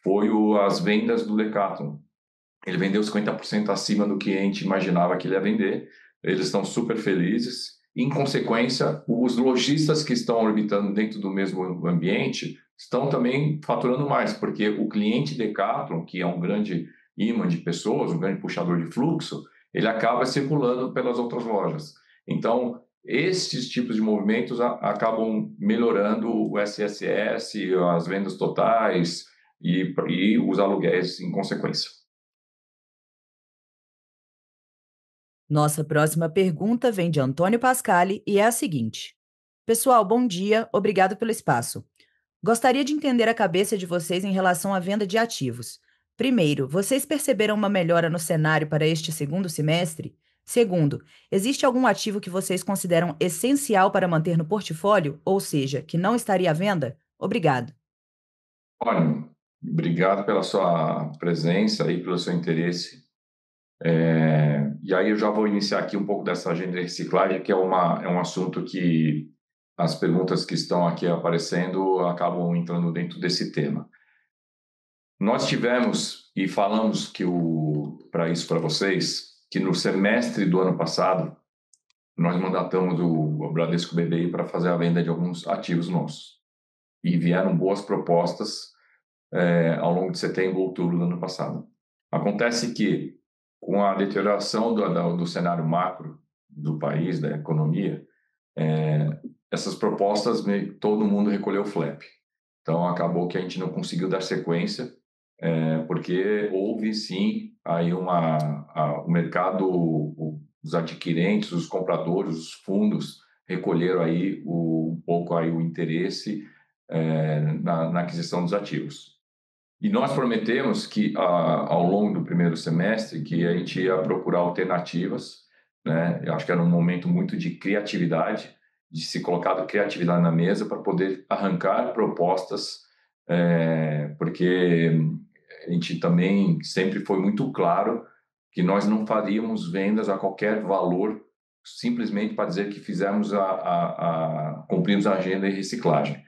foi as vendas do Decathlon. Ele vendeu 50% acima do que a gente imaginava que ele ia vender. Eles estão super felizes. Em consequência, os lojistas que estão orbitando dentro do mesmo ambiente estão também faturando mais, porque o cliente Decathlon, que é um grande imã de pessoas, um grande puxador de fluxo, ele acaba circulando pelas outras lojas. Então, esses tipos de movimentos acabam melhorando o SSS, as vendas totais e os aluguéis em consequência. Nossa próxima pergunta vem de Antônio Pascali e é a seguinte: Pessoal, bom dia, obrigado pelo espaço. Gostaria de entender a cabeça de vocês em relação à venda de ativos. Primeiro, vocês perceberam uma melhora no cenário para este segundo semestre? Segundo, existe algum ativo que vocês consideram essencial para manter no portfólio, ou seja, que não estaria à venda? Obrigado. Olha, obrigado pela sua presença e pelo seu interesse. E aí eu já vou iniciar aqui um pouco dessa agenda de reciclagem, que é um assunto que as perguntas que estão aqui aparecendo acabam entrando dentro desse tema. Nós tivemos, e falamos para vocês, que no semestre do ano passado, nós mandatamos o Bradesco BBI para fazer a venda de alguns ativos nossos. E vieram boas propostas ao longo de setembro, outubro do ano passado. Acontece que, com a deterioração do cenário macro do país, da economia, essas propostas, todo mundo recolheu o flap. Então, acabou que a gente não conseguiu dar sequência, porque houve, sim, aí o mercado, os adquirentes, os compradores, os fundos, recolheram aí um pouco aí o interesse na aquisição dos ativos. E nós prometemos que, ao longo do primeiro semestre, que a gente ia procurar alternativas, né? Eu acho que era um momento muito de criatividade, de se colocar criatividade na mesa para poder arrancar propostas, porque a gente também sempre foi muito claro que nós não faríamos vendas a qualquer valor, simplesmente para dizer que cumprimos a agenda de reciclagem.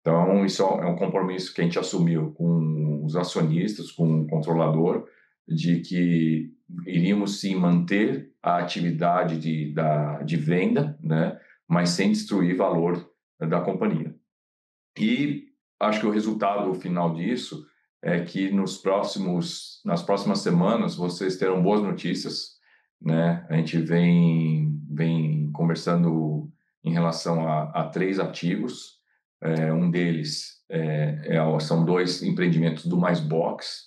Então, isso é um compromisso que a gente assumiu com os acionistas, com o controlador, de que iríamos sim manter a atividade de venda, né, mas sem destruir valor da companhia. E acho que o resultado final disso é que nas próximas semanas vocês terão boas notícias, né? A gente vem conversando em relação a 3 ativos. Um deles são 2 empreendimentos do Mais Box,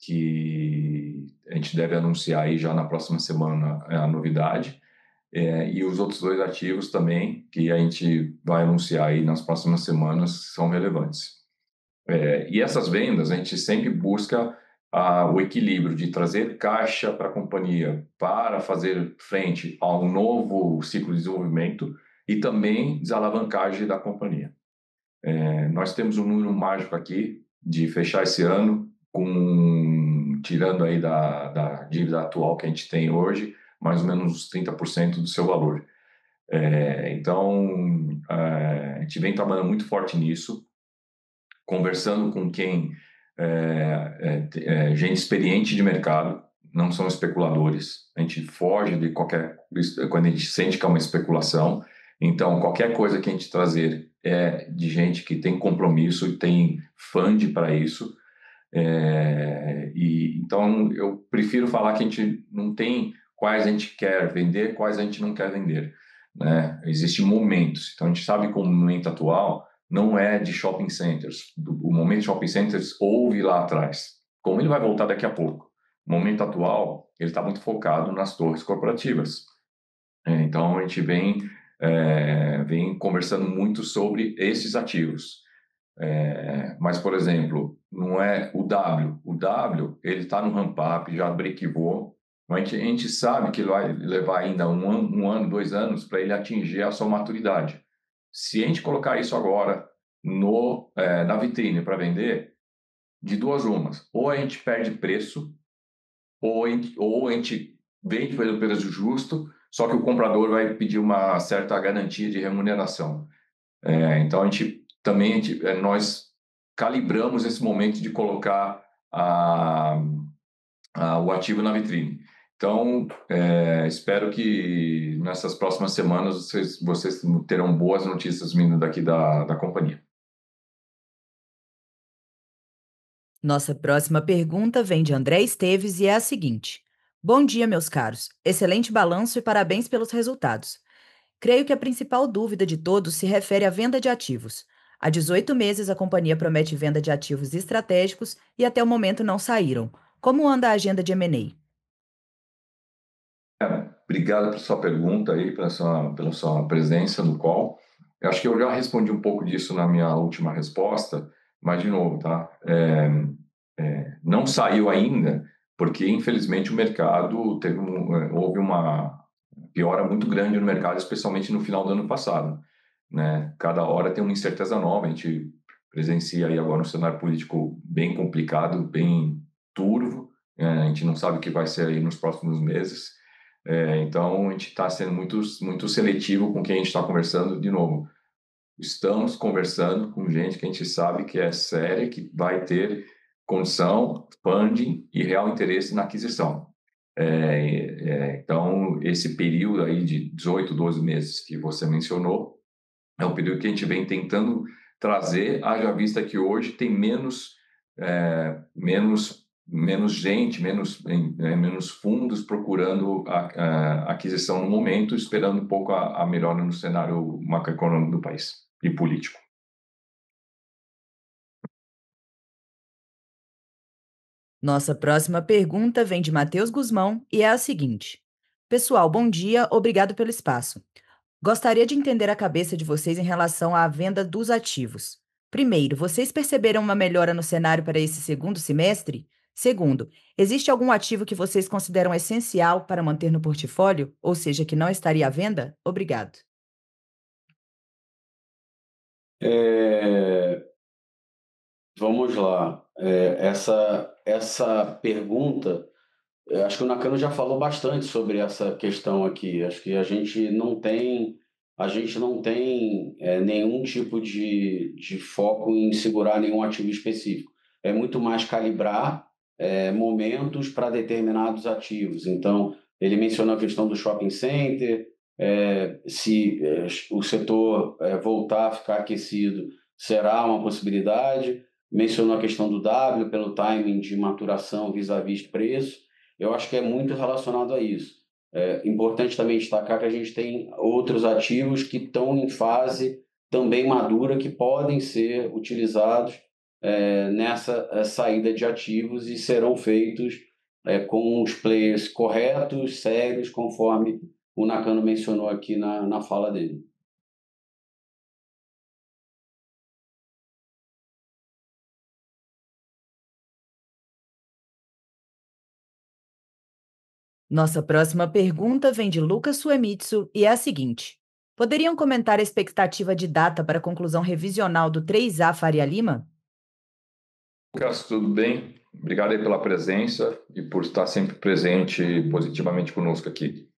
que a gente deve anunciar aí já na próxima semana a novidade. E os outros 2 ativos também, que a gente vai anunciar aí nas próximas semanas, são relevantes. E essas vendas, a gente sempre busca o equilíbrio de trazer caixa para a companhia para fazer frente a um novo ciclo de desenvolvimento e também desalavancagem da companhia. Nós temos um número mágico aqui de fechar esse ano tirando aí da dívida atual que a gente tem hoje, mais ou menos uns 30% do seu valor. Então, a gente vem trabalhando muito forte nisso, conversando com gente experiente de mercado, não são especuladores. A gente foge de quando a gente sente que é uma especulação. Então, qualquer coisa que a gente trazer é de gente que tem compromisso e tem fund para isso. Então, eu prefiro falar que a gente não tem quais a gente quer vender, quais a gente não quer vender, né? Existem momentos. Então, a gente sabe que o momento atual não é de shopping centers. O momento de shopping centers houve lá atrás. Como ele vai voltar daqui a pouco? O momento atual, ele está muito focado nas torres corporativas. Então, a gente vem conversando muito sobre esses ativos. Mas, por exemplo, não é o W. O W, ele está no ramp-up, já brequivou. Mas a gente sabe que vai levar ainda um ano, 2 anos para ele atingir a sua maturidade. Se a gente colocar isso agora na vitrine para vender, de 2 umas, ou a gente perde preço, ou a gente vende pelo preço justo, só que o comprador vai pedir uma certa garantia de remuneração. Então, nós calibramos esse momento de colocar o ativo na vitrine. Então, espero que nessas próximas semanas vocês terão boas notícias vindo daqui da companhia. Nossa próxima pergunta vem de André Esteves e é a seguinte: Bom dia, meus caros. Excelente balanço e parabéns pelos resultados. Creio que a principal dúvida de todos se refere à venda de ativos. Há 18 meses a companhia promete venda de ativos estratégicos e até o momento não saíram. Como anda a agenda de M&A? Obrigado pela sua pergunta aí, pela sua presença no call. Eu acho que eu já respondi um pouco disso na minha última resposta, mas de novo, tá? Não saiu ainda, porque infelizmente o mercado houve uma piora muito grande no mercado, especialmente no final do ano passado, né? Cada hora tem uma incerteza nova. A gente presencia aí agora um cenário político bem complicado, bem turvo. A gente não sabe o que vai ser aí nos próximos meses. Então, a gente está sendo muito, muito seletivo com quem a gente está conversando. De novo, estamos conversando com gente que a gente sabe que é séria, que vai ter condição, funding e real interesse na aquisição. Então, esse período aí de 18, 12 meses que você mencionou, é um período que a gente vem tentando trazer, haja vista que hoje tem menos gente, menos fundos procurando a aquisição no momento, esperando um pouco a melhora no cenário macroeconômico do país e político. Nossa próxima pergunta vem de Matheus Guzmão e é a seguinte: Pessoal, bom dia, obrigado pelo espaço. Gostaria de entender a cabeça de vocês em relação à venda dos ativos. Primeiro, vocês perceberam uma melhora no cenário para esse segundo semestre? Segundo, existe algum ativo que vocês consideram essencial para manter no portfólio, ou seja, que não estaria à venda? Obrigado. Vamos lá. Essa pergunta, acho que o Nakano já falou bastante sobre essa questão aqui. Acho que a gente não tem nenhum tipo de foco em segurar nenhum ativo específico. É muito mais calibrar momentos para determinados ativos. Então, ele mencionou a questão do shopping center, se o setor voltar a ficar aquecido, será uma possibilidade. Mencionou a questão do W pelo timing de maturação vis-à-vis preço. Eu acho que é muito relacionado a isso. É importante também destacar que a gente tem outros ativos que estão em fase também madura que podem ser utilizados nessa saída de ativos e serão feitos com os players corretos, sérios, conforme o Nakano mencionou aqui na fala dele. Nossa próxima pergunta vem de Lucas Suemitsu e é a seguinte: Poderiam comentar a expectativa de data para a conclusão revisional do 3A Faria Lima? Lucas, tudo bem? Obrigado aí pela presença e por estar sempre presente positivamente conosco aqui.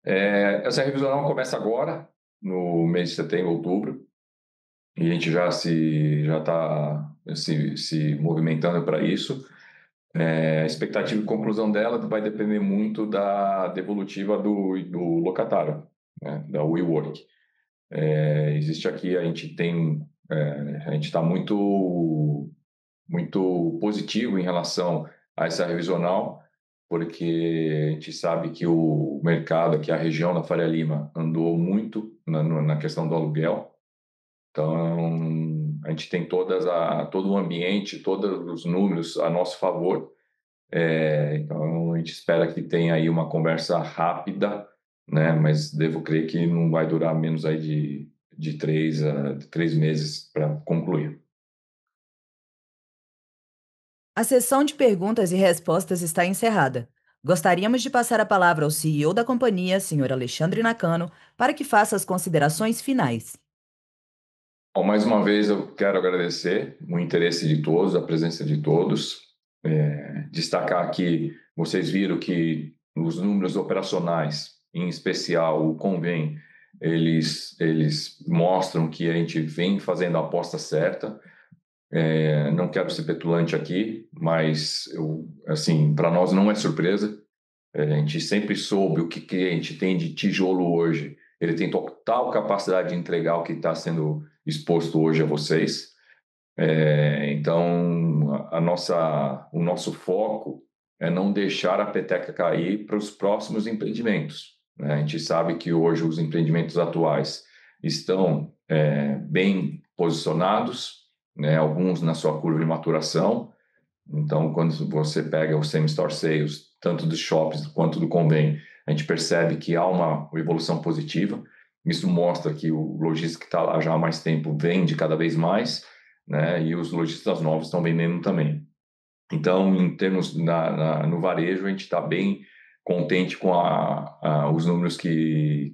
Essa revisional começa agora, no mês de setembro, outubro, e a gente já está se movimentando para isso. A expectativa de conclusão dela vai depender muito da devolutiva do locatário, né, da WeWork. Existe aqui, a gente está muito positivo em relação a essa revisional, porque a gente sabe que o mercado, que a região da Faria Lima andou muito na questão do aluguel. Então, a gente tem todo o ambiente, todos os números a nosso favor. Então, a gente espera que tenha aí uma conversa rápida, né? Mas devo crer que não vai durar menos aí de 3 meses para concluir. A sessão de perguntas e respostas está encerrada. Gostaríamos de passar a palavra ao CEO da companhia, Sr. Alexandre Nakano, para que faça as considerações finais. Bom, mais uma vez eu quero agradecer o interesse de todos, a presença de todos. Destacar que vocês viram que os números operacionais, em especial o Convém, eles mostram que a gente vem fazendo a aposta certa. Não quero ser petulante aqui, mas assim, para nós não é surpresa. A gente sempre soube o que a gente tem de tijolo hoje. Ele tem total capacidade de entregar o que está sendo exposto hoje a vocês. Então, o nosso foco é não deixar a peteca cair para os próximos empreendimentos, né? A gente sabe que hoje os empreendimentos atuais estão bem posicionados, né? Alguns na sua curva de maturação. Então, quando você pega o same-store sales, tanto dos shoppings quanto do Convém, a gente percebe que há uma evolução positiva. Isso mostra que o lojista que está lá já há mais tempo vende cada vez mais, né? E os lojistas novos estão vendendo também. Então, em termos no varejo, a gente está bem contente com os números que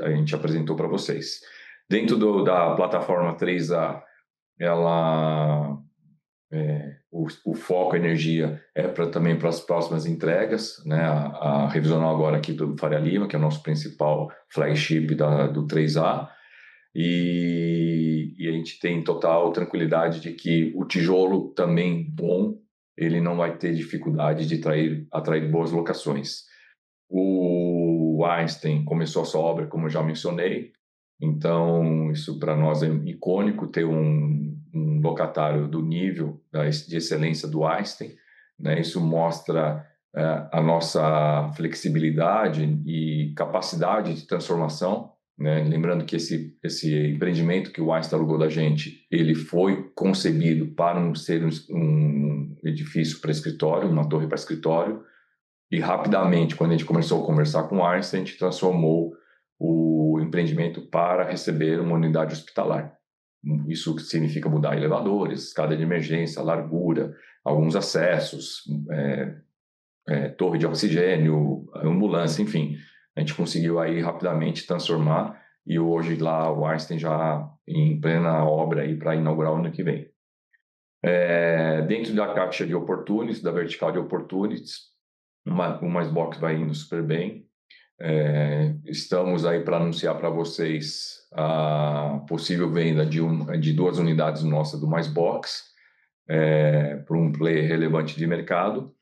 a gente apresentou para vocês. Dentro da plataforma 3A, o foco, a energia também para as próximas entregas, né? A revisional agora aqui do Faria Lima, que é o nosso principal flagship do 3A, e a gente tem total tranquilidade de que o tijolo também bom, ele não vai ter dificuldade de atrair boas locações. O Einstein começou a sua obra, como eu já mencionei, então isso para nós é icônico, ter um locatário do nível de excelência do Einstein, né? Isso mostra a nossa flexibilidade e capacidade de transformação, né? Lembrando que esse empreendimento que o Einstein alugou da gente, ele foi concebido para ser um edifício para escritório, uma torre para escritório, e rapidamente, quando a gente começou a conversar com o Einstein, a gente transformou o empreendimento para receber uma unidade hospitalar. Isso significa mudar elevadores, escada de emergência, largura, alguns acessos, torre de oxigênio, ambulância, enfim. A gente conseguiu aí rapidamente transformar e hoje lá o Einstein já em plena obra aí para inaugurar o ano que vem. Dentro da caixa de opportunities, da vertical de opportunities, o MaisBox vai indo super bem. Estamos aí para anunciar para vocês a possível venda de 2 unidades nossas do MaisBox para um player relevante de mercado.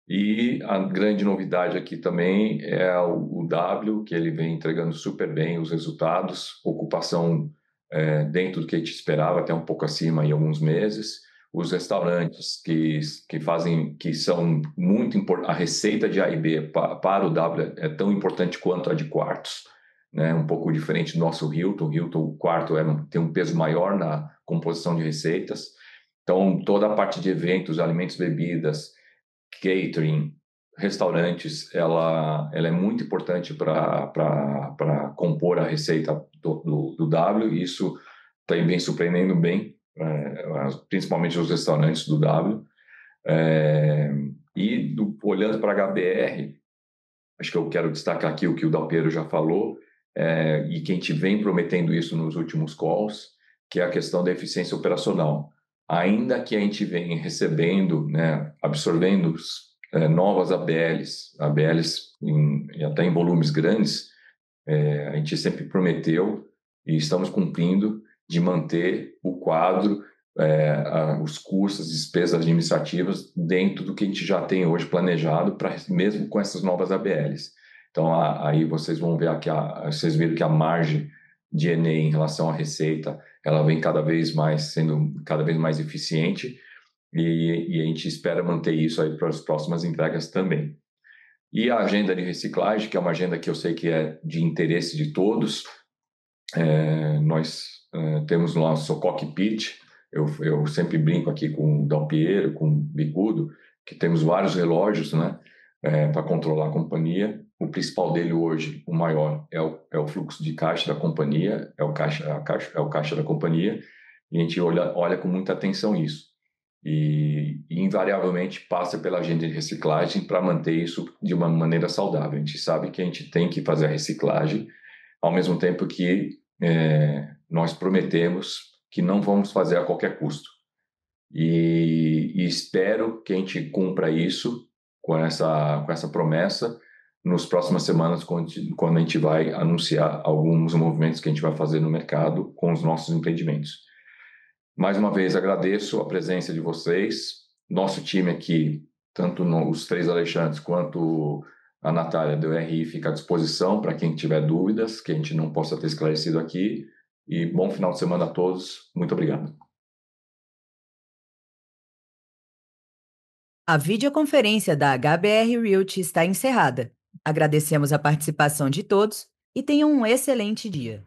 E a grande novidade aqui também é o W, que ele vem entregando super bem os resultados, ocupação dentro do que a gente esperava, até um pouco acima em alguns meses. Os restaurantes que são muito importantes, a receita de A e B para o W é tão importante quanto a de quartos, né? Um pouco diferente do nosso Hilton. O Hilton, o quarto tem um peso maior na composição de receitas. Então, toda a parte de eventos, alimentos, bebidas, catering, restaurantes, ela é muito importante para compor a receita do W, e isso também surpreendendo bem, principalmente os restaurantes do W. Olhando para a HBR, acho que eu quero destacar aqui o que o Dalpiero já falou, e que a gente vem prometendo isso nos últimos calls, que é a questão da eficiência operacional. Ainda que a gente venha recebendo, né, absorvendo novas ABLs até em volumes grandes, a gente sempre prometeu, e estamos cumprindo, de manter o quadro, os custos, as despesas administrativas dentro do que a gente já tem hoje planejado, mesmo com essas novas ABLs. Então, aí vocês vão ver vocês viram que a margem de N&A em relação à receita, ela vem sendo cada vez mais eficiente, e a gente espera manter isso aí para as próximas entregas também. E a agenda de reciclagem, que é uma agenda que eu sei que é de interesse de todos, nós temos o nosso cockpit. Eu sempre brinco aqui com o Dalpiero, com o Bicudo, que temos vários relógios, né, para controlar a companhia. O principal dele hoje, o maior, é o fluxo de caixa da companhia, é o caixa da companhia, e a gente olha com muita atenção isso. E invariavelmente passa pela agenda de reciclagem para manter isso de uma maneira saudável. A gente sabe que a gente tem que fazer a reciclagem, ao mesmo tempo que nós prometemos que não vamos fazer a qualquer custo. E espero que a gente cumpra isso com essa promessa nas próximas semanas, quando a gente vai anunciar alguns movimentos que a gente vai fazer no mercado com os nossos empreendimentos. Mais uma vez, agradeço a presença de vocês. Nosso time aqui, tanto os 3 Alexandres quanto a Natália do RI, fica à disposição para quem tiver dúvidas, que a gente não possa ter esclarecido aqui. E bom final de semana a todos. Muito obrigado. A videoconferência da HBR Realty está encerrada. Agradecemos a participação de todos e tenham um excelente dia.